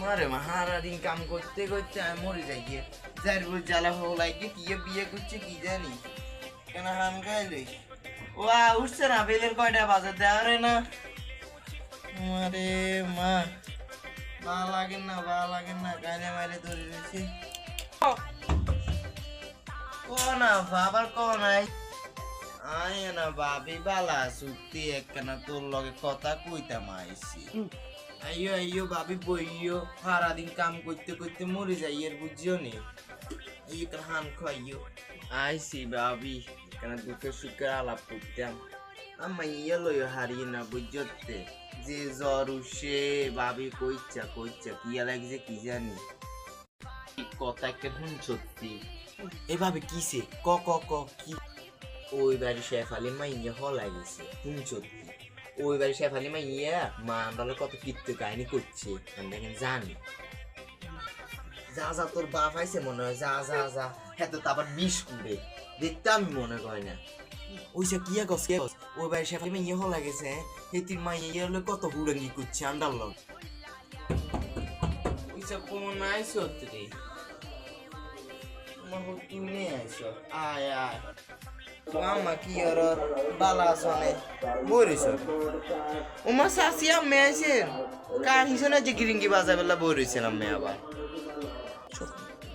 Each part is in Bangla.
মারে মা সারাদিন কাম করতে করতে আমি মরে যাই গিয়ে যার উপর জ্বালা হলাই গিয়ে কি বিয়ে করছে কি জানি কেন হাম খাইলি ও উঠছে না বেলের কয়টা বাজার দেওয়ারে না মারে মা ভাল লাগেন না কানে মারে ধরে রয়েছে ক না বাবার ক নাই আয় না বাবি বালা সুতি একখানা তোর লগে কথা কইতাম আইছি আইয়ো আইয়ো ভাবি বইয়ো সারাদিন কাম করতে করতে মরে যাই এর বুঝিও নি এই হান খাইয়ো আইসি ভাবি কেন দুঃখের সুখের আলাপ করতাম আমার ইয়ে লইও হারিয়ে না বুঝতে যে জ্বর উঠছে ভাবি কইচ্ছা কি লাগছে কি জানি কথা একটা শুন সত্যি এভাবে কিসে ক ক ক কি ওই বাড়ি শেফালি মা ইয়ে হলাই গেছে শুন সত্যি ওই বাড়ি শেফালি মা ইয়া মা আমরা কত কীর্তি কাহিনী করছে আমরা এখানে জানি যা যা তোর বাপ আইছে মনে হয় যা যা যা হ্যাঁ তো আবার বিষ কুড়ে দেখতে আমি মনে হয় না ওইসব কি গছ কে ওই বাড়ি শেফালি মা ইয়ে হলাই গেছে হেতির মা ইয়ে হলে কত হুড়ঙ্গি করছে আন্ডার লগ ওইসব কোন আইসো রে তোমার তুমি নেই আইসো আয় আয় Mama কি আর বালা সনে বরিস ওমা সাসিয়া মেছেন কার হিসনে যে গিরিঙ্গি বাজা বেলা বরিছিলাম মে আবার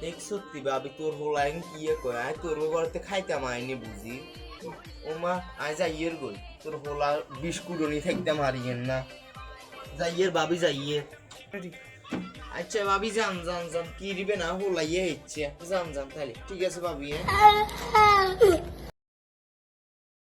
দেখ সত্যি ভাবি তোর হোলাইন কি কয় আয় তোর ঘরতে খাইতাম আইনি বুঝি ওমা আয় যাইয়ের গই তোর হোলা বিস্কুটনি থাকতাম হারিয়েন না যাইয়ের ভাবি যাইয়ে আচ্ছা ভাবি যান যান যান কি দিবে না হোলাইয়ে ইচ্ছে যান যান তাহলে ঠিক আছে ভাবি